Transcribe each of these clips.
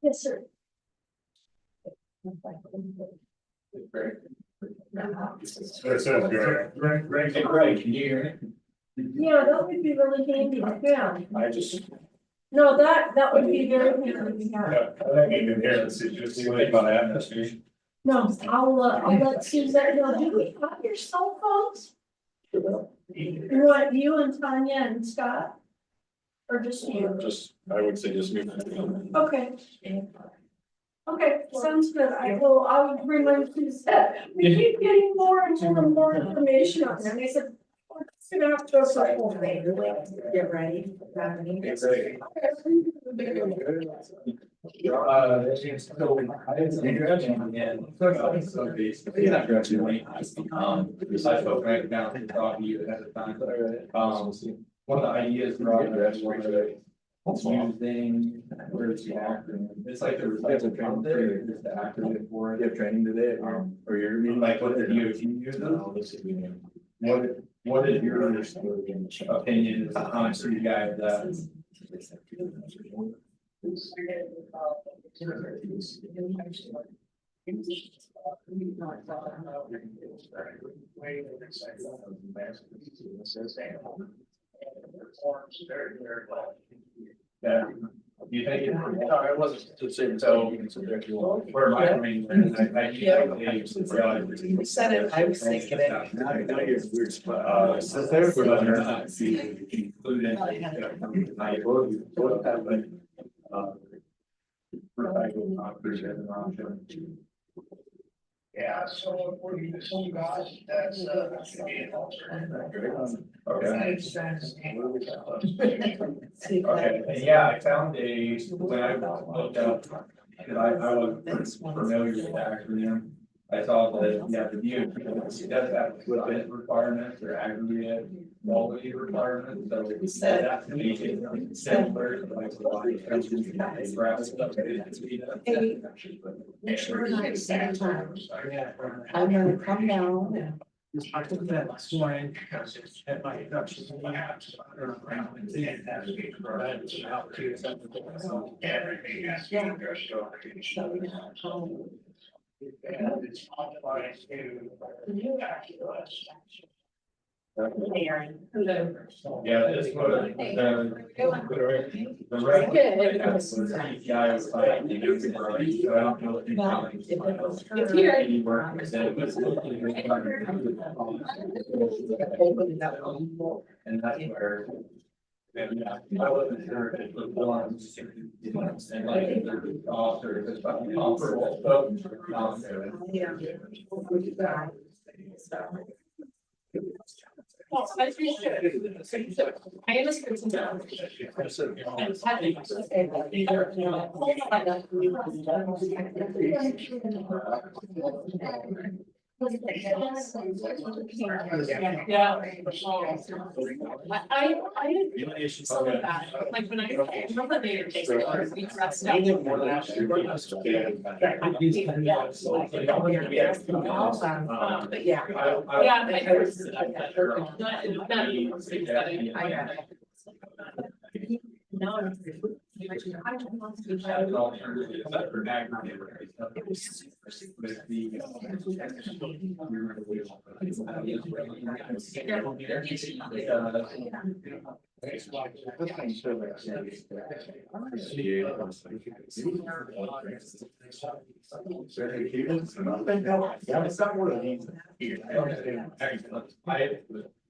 Yes, sir. Greg, can you hear me? Yeah, that would be really handy. Yeah. I just. No, that would be very handy. Yeah. I think you can hear us, it's just what about atmosphere. No, I'll let Suzette know. Do we have your cell phones? What, you and Tanya and Scott? Or just you? Just, I would say just me. Okay. Okay, sounds good. I'll remind Suzette. We keep getting more and more information on them. They said, we're just gonna have to go for a whole day. Get ready. One of the ideas using where's the acronym? It's like the training period, just the acronym for it. You have training today, or you're mean like what the DOT uses? What is your opinion as a concrete guy of that? Yeah. You think it? No, I wasn't to say so. Where my brain went, We said it, I was thinking it. Now you're weird spot. So therefore, they're not included. Recycle concrete as an option. Yeah, so for you, guys, that's Okay, and yeah, I found when I looked up, because I was familiar with the acronym. I saw that, yeah, the DOT does have equipment requirements or aggregate quality requirements, so we said that to me similar to like the body. Hey, make sure we're not at the same time. I'm gonna come down. I took that last morning because it's at my induction. And it's optimized Yeah, it's what the right guy was like, I don't know if you and that's where. And I wasn't sure if it was one, and like the author, if it's comparable, but. Well, I appreciate it. I am a citizen. And having either, you know, yeah. I didn't. Some of that, like when I remember the days ago, we dressed up. But yeah.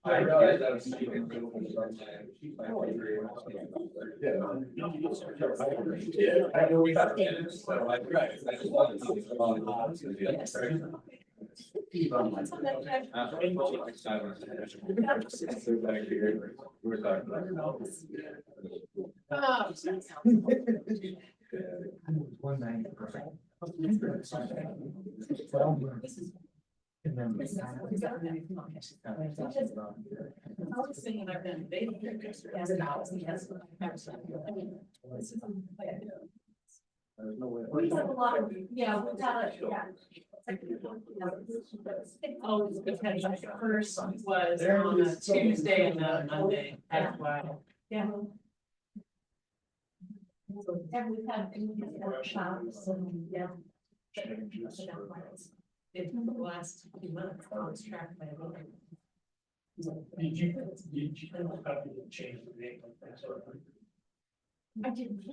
I realized I was speaking. I know we got minutes, so I tried. I just wanted to see we're talking about. I was thinking I've been dating yesterday. We have a lot of, yeah, we got it, yeah. Oh, because the first was on a Tuesday and a Monday as well. Yeah. And we've had workshops and, yeah. In the last few months, I was tracked by. Did you have to change the name of that sort of? I didn't.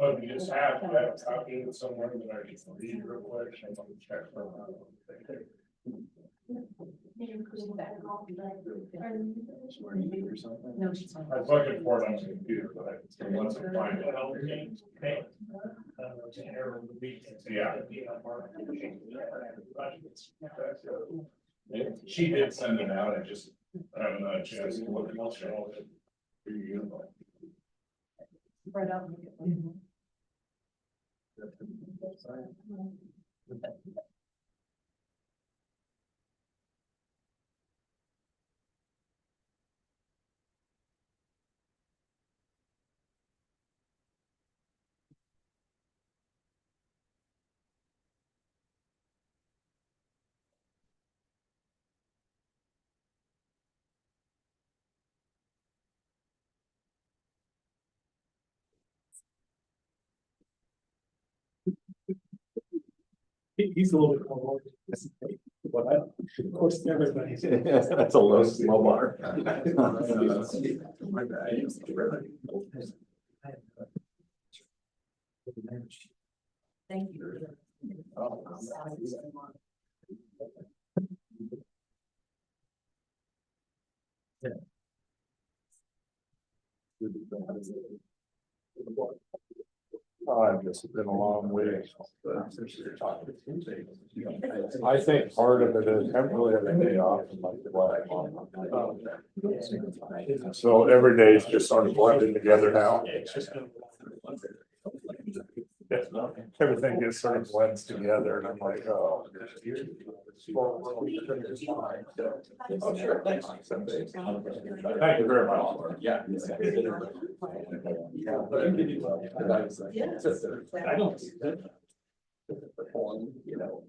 Oh, you just have a copy of somewhere that I can read real quick. I want to check for. No, she's fine. I was looking for it on the computer, but I wasn't finding it. Yeah. She did send it out, I just, I haven't had a chance to look at it. Here you go. Right out. He's a little bit more. Of course, everybody. That's a low bar. Thank you. I've just been a long way. I think part of it is really having a day off and like the last one. So every day is just sort of blending together now. Everything just sort of blends together and I'm like, oh. Oh, sure, thanks. Thank you very much. Yeah. I don't. You know.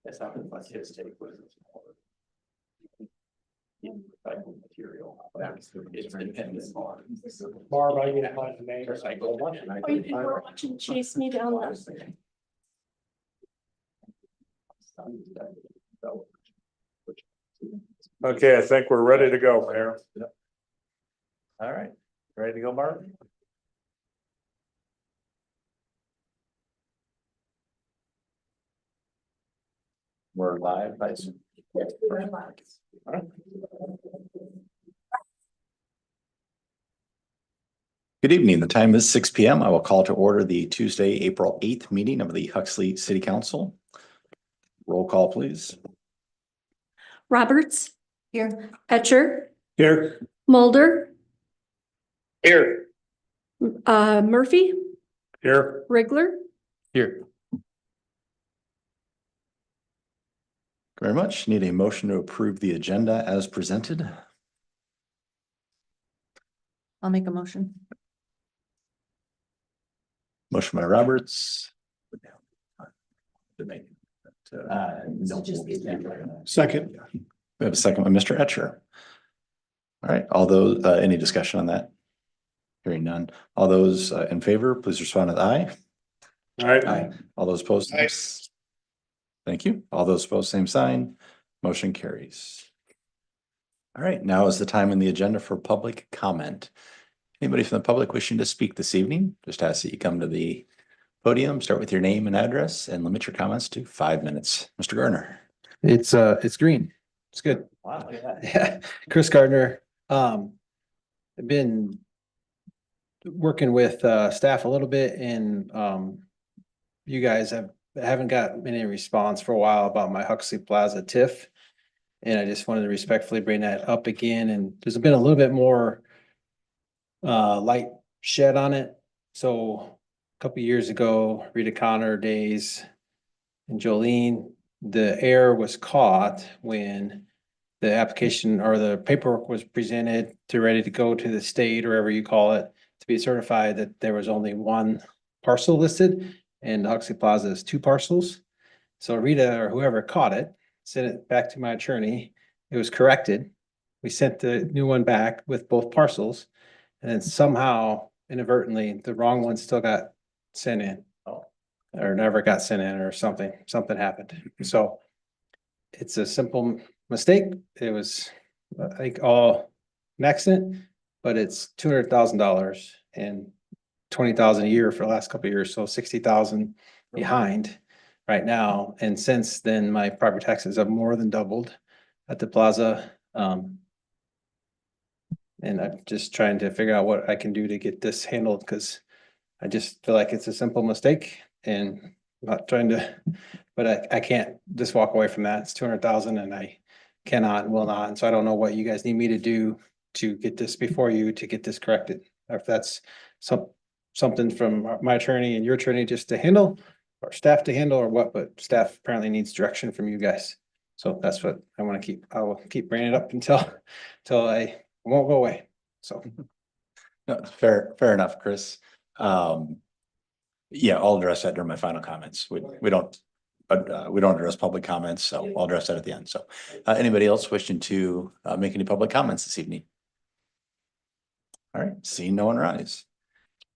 That's how my kids take with material. It's dependent on. Barb, I get my name. Oh, you people were watching Chase Me Down last night. Okay, I think we're ready to go, Mayor. All right, ready to go, Mark? We're live, I assume. Good evening. The time is 6 p.m. I will call to order the Tuesday, April 8th meeting of the Huxley City Council. Roll call, please. Roberts. Here. Etcher. Here. Mulder. Here. Murphy. Here. Rigler. Here. Very much. Need a motion to approve the agenda as presented. I'll make a motion. Motion by Roberts. No. Second. We have a second by Mr. Etcher. All right, all those, any discussion on that? Hearing none. All those in favor, please respond with aye. All right. Aye. All those opposed? Nice. Thank you. All those opposed, same sign. Motion carries. All right, now is the time in the agenda for public comment. Anybody from the public wishing to speak this evening, just ask that you come to the podium, start with your name and address, and limit your comments to 5 minutes. Mr. Garner. It's green. It's good. Wow. Yeah, Chris Gardner. I've been working with staff a little bit and you guys haven't got any response for a while about my Huxley Plaza TIF. And I just wanted to respectfully bring that up again. And there's been a little bit more light shed on it. So a couple of years ago, Rita Connor days and Jolene, the error was caught when the application or the paperwork was presented to ready to go to the state or whatever you call it to be certified that there was only one parcel listed and Huxley Plaza is 2 parcels. So Rita or whoever caught it sent it back to my attorney. It was corrected. We sent the new one back with both parcels. And then somehow inadvertently, the wrong one still got sent in. Or never got sent in or something happened. So it's a simple mistake. It was, I think, all an accident, but it's $200,000 and 20,000 a year for the last couple of years, so 60,000 behind right now. And since then, my property taxes have more than doubled at the plaza. And I'm just trying to figure out what I can do to get this handled, because I just feel like it's a simple mistake and not trying to, but I can't just walk away from that. It's 200,000 and I cannot and will not. And so I don't know what you guys need me to do to get this before you to get this corrected. If that's something from my attorney and your attorney just to handle, or staff to handle, or what, but staff apparently needs direction from you guys. So that's what I want to keep, I will keep bringing it up until I won't go away. So. No, fair enough, Chris. Yeah, I'll address that during my final comments. We don't address public comments, so I'll address that at the end. So, anybody else wishing to make any public comments this evening? All right, seeing no one rise.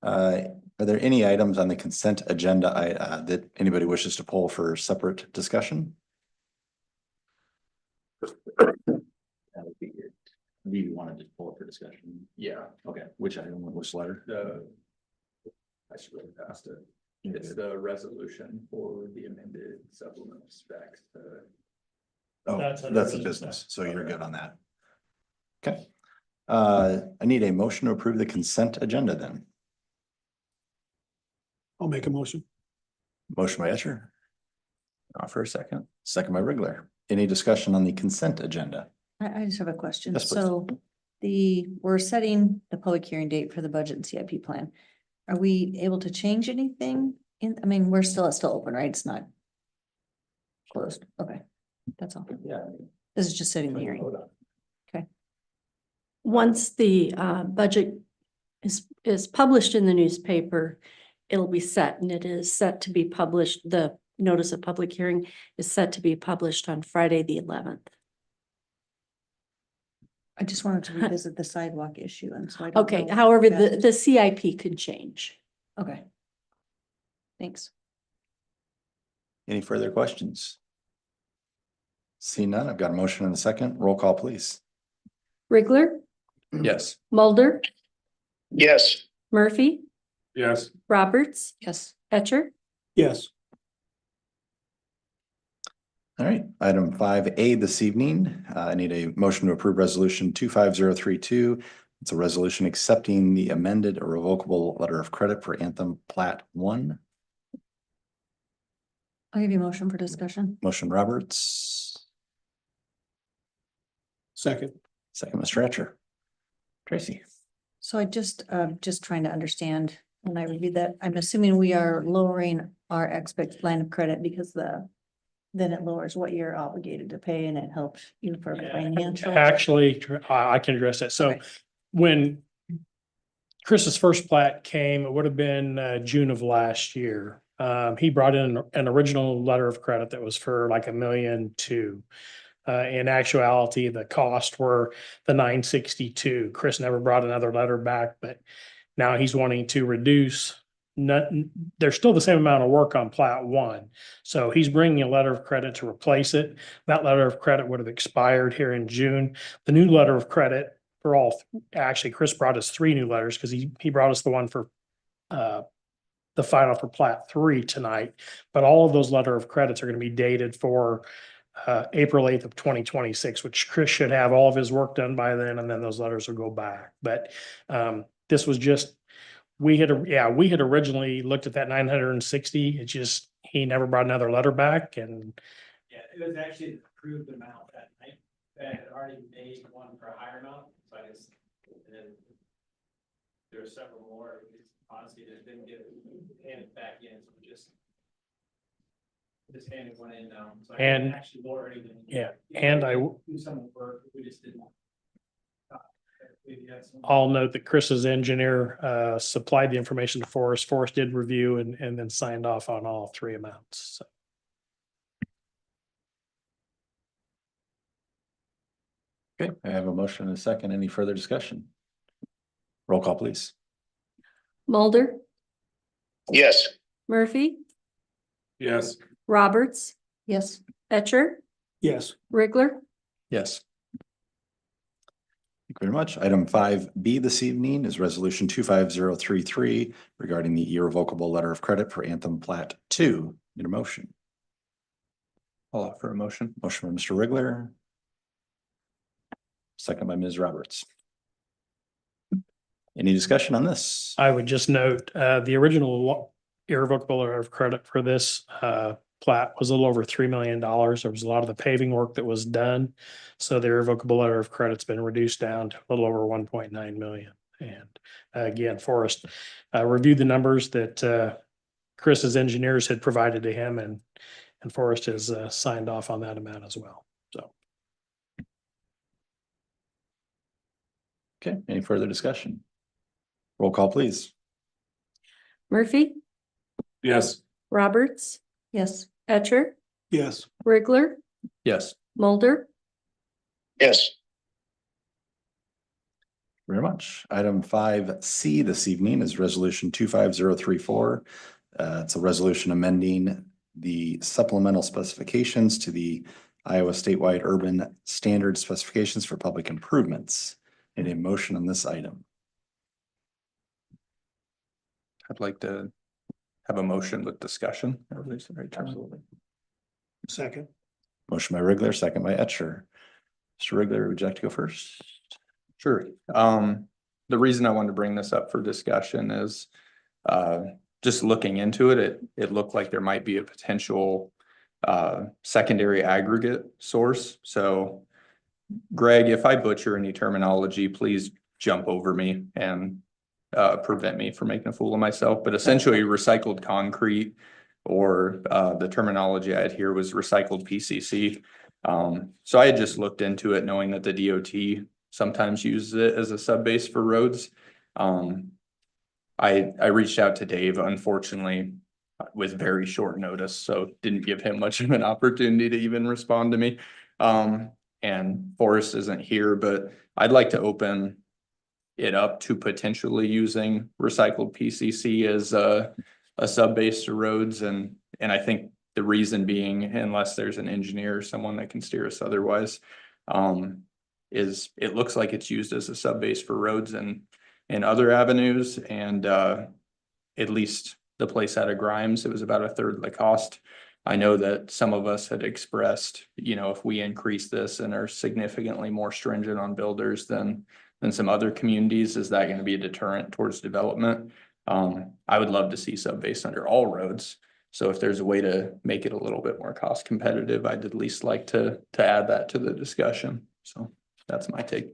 Are there any items on the consent agenda that anybody wishes to pull for separate discussion? That would be it. Do you want to just pull it for discussion? Yeah. Okay, which item, which letter? I should have passed it. It's the resolution for the amended supplement specs. Oh, That's that's under the business. business, so you're good on that. Okay. I need a motion to approve the consent agenda then. I'll make a motion. Motion by Etcher. Offer a second. Second by Rigler. Any discussion on the consent agenda? I just have a question. Yes, please. So we're setting the public hearing date for the budget and CIP plan. Are we able to change anything I mean, it's still open, right? It's not closed. Okay, that's all. Yeah. This is just setting the hearing. Once the budget is published in the newspaper, it'll be set, and it is set to be published. The notice of public hearing is set to be published on Friday, the 11th. I just wanted to revisit the sidewalk issue, and so I don't Okay, know. however, the CIP could change. Okay. Thanks. Any further questions? See none. I've got a motion and a second. Roll call, please. Rigler, Yes. Mulder, Yes. Murphy, Yes. Roberts, Yes. Etcher. Yes. All right, item 5A this evening. I need a motion to approve resolution 25032. It's a resolution accepting the amended irrevocable letter of credit for Anthem Plat 1. I'll give you a motion for discussion. Motion Roberts, Second. second Mr. Etcher. Tracy. So I just trying to understand when I reviewed that, I'm assuming we are lowering our line of credit because then it lowers what you're obligated to pay and it helps you for financial. Actually, I can address that. So Okay. when Chris's first plat came, it would have been June of last year. He brought in an original letter of credit that was for like $1.2 million. In actuality, the cost were the 962. Chris never brought another letter back, but now he's wanting to reduce. There's still the same amount of work on plat 1. So he's bringing a letter of credit to replace it. That letter of credit would have expired here in June. The new letter of credit for actually Chris brought us 3 new letters because he brought us the one for the final for plat 3 tonight. But all of those letter of credits are going to be dated for April 8th of 2026, which Chris should have all of his work done by then, and then those letters will go back. But this was just, we had originally looked at that 960. It just, he never brought another letter back, and Yeah, it was actually the approved amount that night. I had already made one for a higher amount, so I just, and then there were several more. We just honestly just didn't get handed back in, so we just handed one in now. So I And- actually lower anything. yeah, and I Do some of the work, we just didn't. I'll note that Chris's engineer supplied the information to Forrest. Forrest did review and then signed off on all 3 amounts. So Okay, I have a motion and a second. Any further discussion? Roll call, please. Mulder, Yes. Murphy, Yes. Roberts, Yes. Etcher, Yes. Rigler, Yes. Thank you very much. Item 5B this evening is resolution 25033 regarding the irrevocable letter of credit for Anthem Plat 2. Need a motion? I'll offer a motion. Motion by Mr. Rigler. Second by Ms. Roberts. Any discussion on this? I would just note, the original irrevocable letter of credit for this, plat was a little over $3 million. There was a lot of the paving work that was done. So the irrevocable letter of credit's been reduced down to a little over 1.9 million. And again, Forrest, reviewed the numbers that, Chris's engineers had provided to him, and Forrest has, signed off on that amount as well. So. Okay, any further discussion? Roll call, please. Murphy, Yes. Roberts, Yes. Etcher, Yes. Rigler, Yes. Mulder, Yes. Very much. Item 5C this evening is resolution 25034. It's a resolution amending the supplemental specifications to the Iowa statewide urban standard specifications for public improvements. Any motion on this item? I'd like to have a motion with discussion. Absolutely. Second. Motion by Rigler, second by Etcher. Mr. Rigler, would you like to go first? Sure. The reason I wanted to bring this up for discussion is just looking into it, it looked like there might be a potential secondary aggregate source. So Greg, if I butcher any terminology, please jump over me and prevent me from making a fool of myself. But essentially recycled concrete, or the terminology I had here was recycled PCC. So I had just looked into it knowing that the DOT sometimes uses it as a sub base for roads. I reached out to Dave, unfortunately, with very short notice, so didn't give him much of an opportunity to even respond to me. And Forrest isn't here, but I'd like to open it up to potentially using recycled PCC as a sub base to roads. And I think the reason being, unless there's an engineer or someone that can steer us otherwise, is it looks like it's used as a sub base for roads and other avenues. And at least the place out of Grimes, it was about a third of the cost. I know that some of us had expressed, if we increase this and are significantly more stringent on builders than some other communities, is that going to be a deterrent towards development? I would love to see sub-base under all roads. So if there's a way to make it a little bit more cost competitive, I'd at least like to add that to the discussion. So that's my take.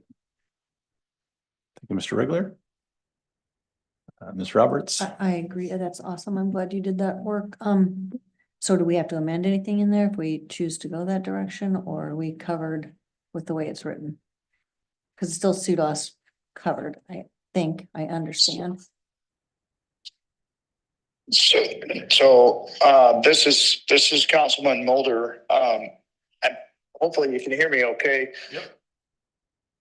Thank you, Mr. Rigler. Ms. Roberts? I agree. That's awesome. I'm glad you did that work. So do we have to amend anything in there if we choose to go that direction, or are we covered with the way it's written? Because it's still SUDAS covered, I think, I understand. So this is Councilman Mulder. And hopefully you can hear me okay. Yep.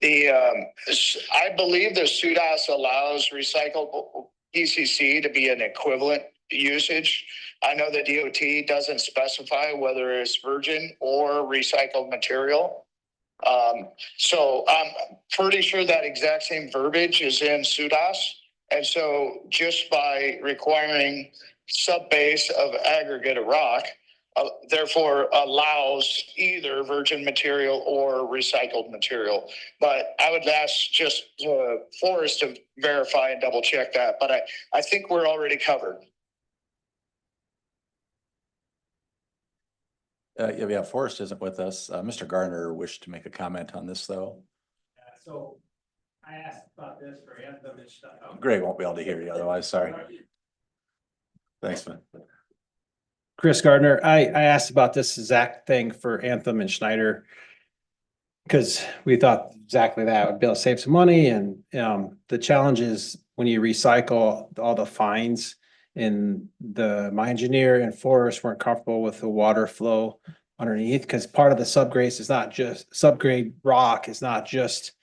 I believe the SUDAS allows recyclable PCC to be an equivalent usage. I know the DOT doesn't specify whether it's virgin or recycled material. So I'm pretty sure that exact same verbiage is in SUDAS. And so just by requiring sub-base of aggregate of rock, therefore allows either virgin material or recycled material. But I would ask just Forrest to verify and double check that. But I think we're already covered. Yeah, Forrest isn't with us. Mr. Garner wished to make a comment on this, though. So I asked about this for Anthem and stuff. Greg won't be able to hear you otherwise, sorry. Thanks, man. Chris Gardner, I asked about this exact thing for Anthem and Schneider. Because we thought exactly that would be able to save some money, and the challenge is when you recycle all the fines, and my engineer and Forrest weren't comfortable with the water flow underneath, because part of the subgrade is not just, subgrade rock is not just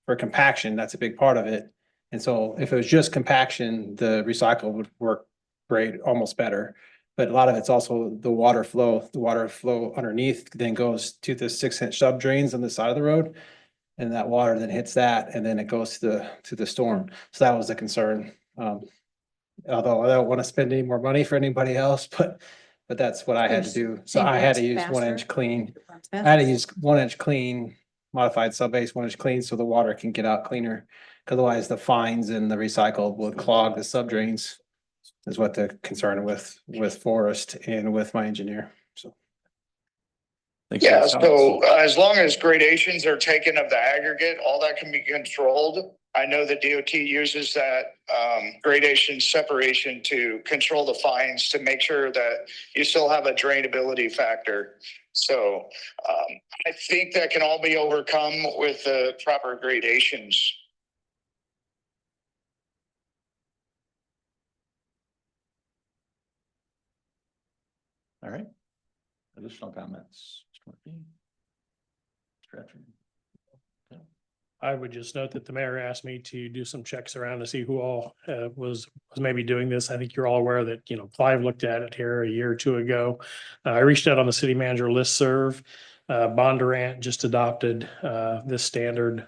for compaction, that's a big part of it. And so if it was just compaction, the recycle would work great, almost better. But a lot of it's also the water flow underneath then goes to the 6-inch sub drains on the side of the road. And that water then hits that and then it goes to the storm. So that was the concern. Although I don't want to spend any more money for anybody else, but that's what I had to do. So I had to use 1-inch clean. I had to use 1-inch clean, modified sub base 1-inch clean so the water can get out cleaner. 'Cause otherwise the fines and the recycled would clog the sub drains. Is what the concern with Forest and with my engineer, so. Thanks for Yeah, your comments. so as long as gradations are taken of the aggregate, all that can be controlled. I know the DOT uses that gradation separation to control the fines to make sure that you still have a drainability factor. So I think that can all be overcome with the proper gradations. All right. Additional comments? Mr. Murphy? Mr. Etcher? I would just note that the mayor asked me to do some checks around to see who all was maybe doing this. I think you're all aware that, Clive looked at it here a year or two ago. I reached out on the city manager listserv. Bondurant just adopted this standard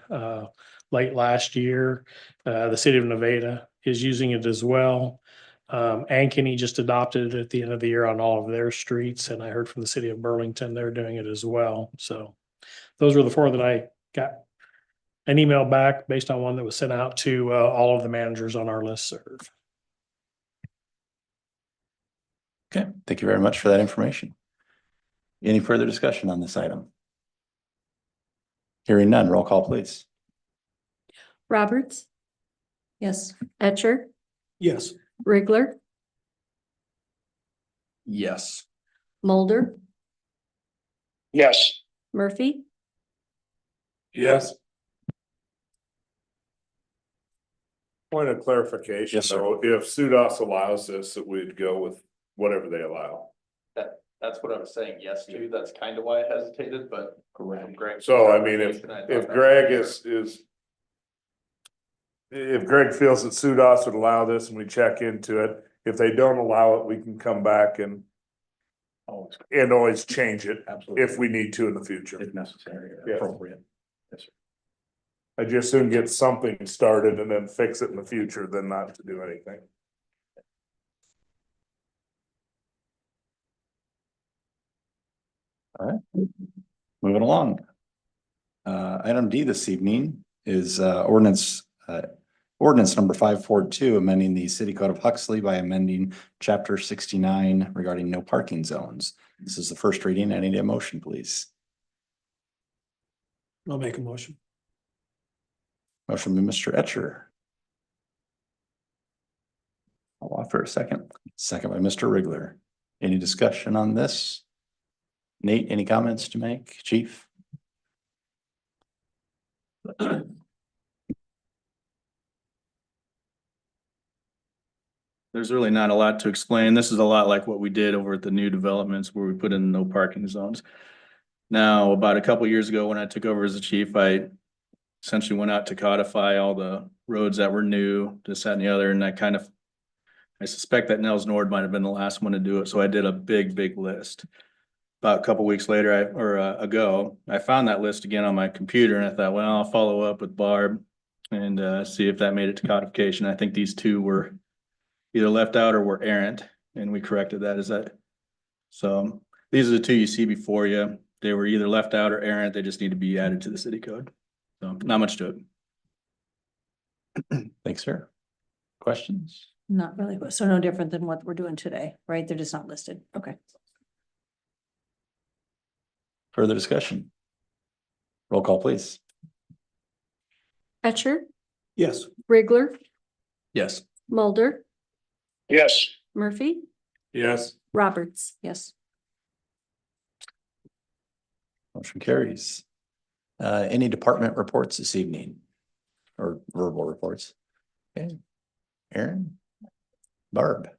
late last year. The city of Nevada is using it as well. Ankeny just adopted it at the end of the year on all of their streets, and I heard from the city of Burlington, they're doing it as well. So those were the 4 that I got an email back based on one that was sent out to all of the managers on our listserv. Okay, thank you very much for that information. Any further discussion on this item? Hearing none, roll call, please. Roberts, Yes. Etcher, Yes. Rigler, Yes. Mulder, Yes. Murphy, Yes. Point of clarification, Yes, sir. though, if SUDAS allows this, that we'd go with whatever they allow. That's what I was saying yes to. That's kind of why I hesitated, but. Greg. So I mean, if Greg if Greg feels that SUDAS would allow this and we check into it, if they don't allow it, we can come back and always change it if we need to in the future. If necessary or Yeah. appropriate. Yes, sir. I just soon get something started and then fix it in the future than not to do anything. All right, moving along. Item D this evening is ordinance number 542, amending the city code of Huxley by amending chapter 69 regarding no parking zones. This is the first reading. I need a motion, please. I'll make a motion. Motion by Mr. Etcher. I'll offer a second. Second by Mr. Rigler. Any discussion on this? Nate, any comments to make, Chief? There's really not a lot to explain. This is a lot like what we did over at the new developments where we put in no parking zones. Now, about a couple years ago, when I took over as the chief, I essentially went out to codify all the roads that were new, this, that, and the other, and I suspect that Nels Nord might have been the last one to do it, so I did a big list. About a couple weeks later, ago, I found that list again on my computer, and I thought, well, I'll follow up with Barb and see if that made it to codification. I think these 2 were either left out or were errant, and we corrected that. So these are the 2 you see before you. They were either left out or errant. They just need to be added to the city code. So not much to it. Thanks, sir. Questions? Not really. So no different than what we're doing today, right? They're just not listed. Okay. Further discussion? Roll call, please. Etcher, Yes. Rigler, Yes. Mulder, Yes. Murphy, Yes. Roberts. Yes. Motion carries. Any department reports this evening? Or verbal reports? Okay. Aaron? Barb?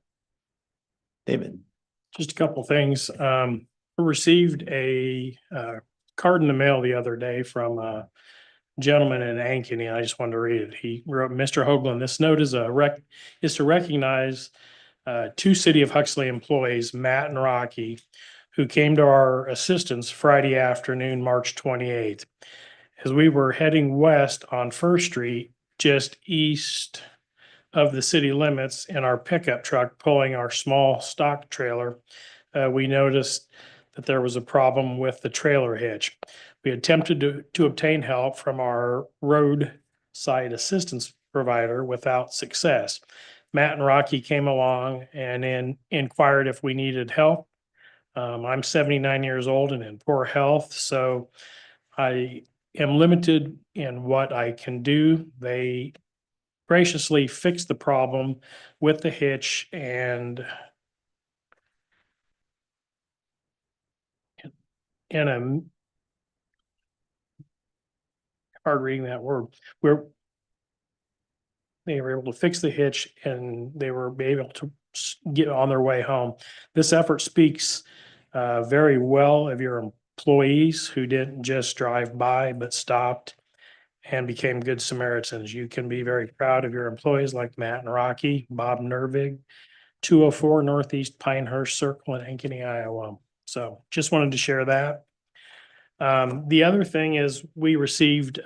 David? Just a couple things. received a card in the mail the other day from a gentleman in Ankeny, and I just wanted to read it. He wrote, Mr. Hoagland, this note is to recognize two City of Huxley employees, Matt and Rocky, who came to our assistance Friday afternoon, March 28th. As we were heading west on First Street, just east of the city limits, in our pickup truck pulling our small stock trailer, we noticed that there was a problem with the trailer hitch. We attempted to obtain help from our roadside assistance provider without success. Matt and Rocky came along and inquired if we needed help. I'm 79 years old and in poor health, so I am limited in what I can do. They graciously fixed the problem with the hitch and in a hard reading that word, they were able to fix the hitch and they were able to get on their way home. This effort speaks very well of your employees who didn't just drive by, but stopped and became good Samaritans. You can be very proud of your employees like Matt and Rocky, Bob Nervig, 204 Northeast Pinehurst Circle in Ankeny, Iowa. So just wanted to share that. The other thing is we received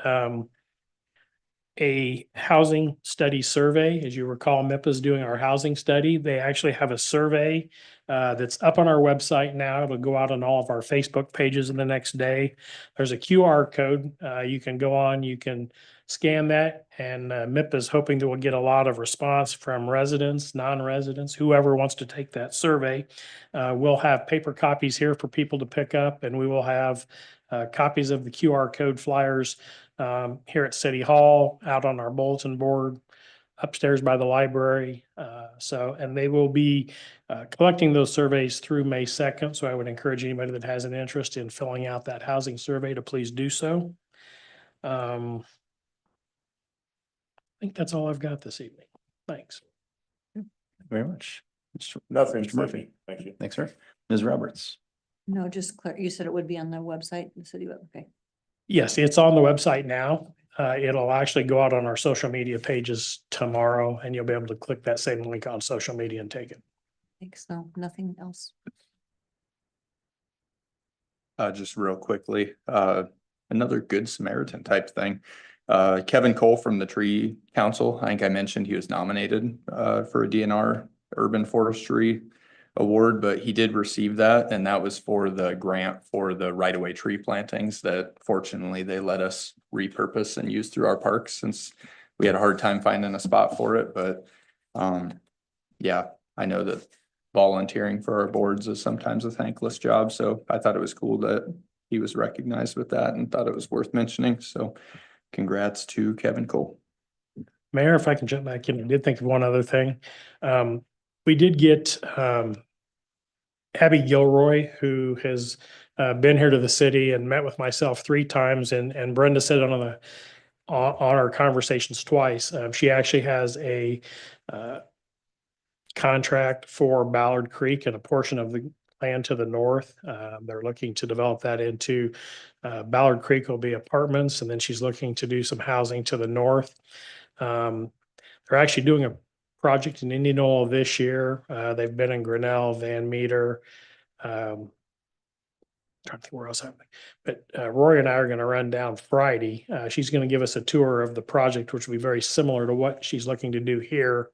a housing study survey. As you recall, MIPA is doing our housing study. They actually have a survey that's up on our website now. It'll go out on all of our Facebook pages in the next day. There's a QR code. You can go on, you can scan that, and MIPA is hoping that we'll get a lot of response from residents, non-residents, whoever wants to take that survey. We'll have paper copies here for people to pick up, and we will have copies of the QR code flyers here at City Hall, out on our bulletin board, upstairs by the library. And they will be collecting those surveys through May 2nd. So I would encourage anybody that has an interest in filling out that housing survey to please do so. I think that's all I've got this evening. Thanks. Very much. Nothing. Mr. Murphy. Thank you. Thanks, sir. Ms. Roberts. No, just clear, you said it would be on the website, the city web, okay. Yes, it's on the website now. It'll actually go out on our social media pages tomorrow, and you'll be able to click that same link on social media and take it. Thanks, no, nothing else. Just real quickly, another Good Samaritan type thing. Kevin Cole from the Tree Council, I think I mentioned he was nominated for a DNR Urban Forestry Award, but he did receive that, and that was for the grant for the right-of-way tree plantings that fortunately they let us repurpose and use through our parks, since we had a hard time finding a spot for it. But yeah, I know that volunteering for our boards is sometimes a thankless job, so I thought it was cool that he was recognized with that and thought it was worth mentioning. So congrats to Kevin Cole. Mayor, if I can jump back in, I did think of one other thing. We did get Abby Gilroy, who has been here to the city and met with myself 3 times, and Brenda said on our conversations twice. She actually has a contract for Ballard Creek and a portion of the land to the north. They're looking to develop that into Ballard Creek will be apartments, and then she's looking to do some housing to the north. They're actually doing a project in Indianola this year. They've been in Grinnell, Van Meter. Trying to think where else happening. But Rory and I are going to run down Friday. She's going to give us a tour of the project, which will be very similar to what she's looking to do here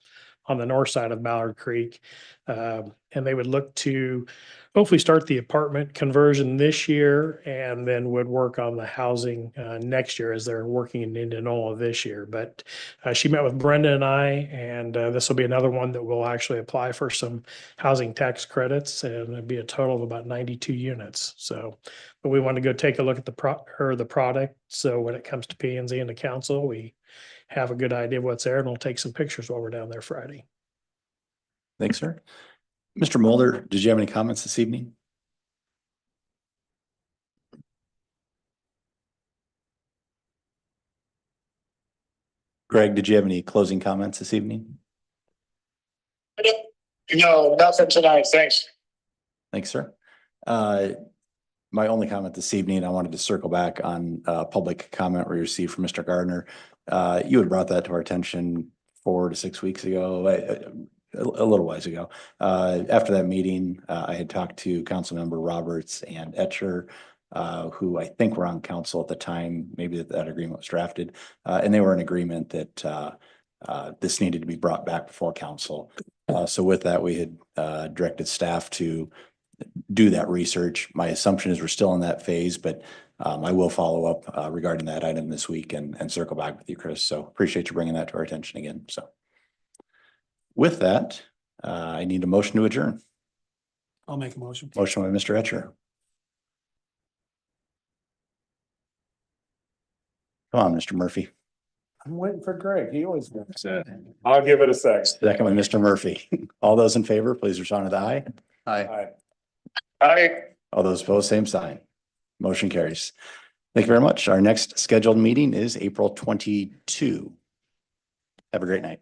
on the north side of Ballard Creek. And they would look to hopefully start the apartment conversion this year, and then would work on the housing next year, as they're working in Indianola this year. But she met with Brenda and I, and this will be another one that will actually apply for some housing tax credits, and it'd be a total of about 92 units. So, but we want to go take a look at the product. So when it comes to P and Z and the council, we have a good idea of what's there, and we'll take some pictures while we're down there Friday. Thanks, sir. Mr. Mulder, did you have any comments this evening? Greg, did you have any closing comments this evening? No, nothing tonight. Thanks. Thanks, sir. My only comment this evening, I wanted to circle back on public comment we received from Mr. Gardner. You had brought that to our attention 4 to 6 weeks ago, a little while ago. After that meeting, I had talked to Councilmember Roberts and Etcher, who I think were on council at the time, maybe that agreement was drafted. And they were in agreement that this needed to be brought back before council. So with that, we had directed staff to do that research. My assumption is we're still in that phase, but I will follow up regarding that item this week and circle back with you, Chris. So appreciate you bringing that to our attention again. So with that, I need a motion to adjourn. I'll make a motion. Motion by Mr. Etcher. Come on, Mr. Murphy. I'm waiting for Greg. He always does that. I'll give it a second. Second by Mr. Murphy. All those in favor, please respond with aye. Aye. Aye. All those opposed, same sign. Motion carries. Thank you very much. Our next scheduled meeting is April 22. Have a great night.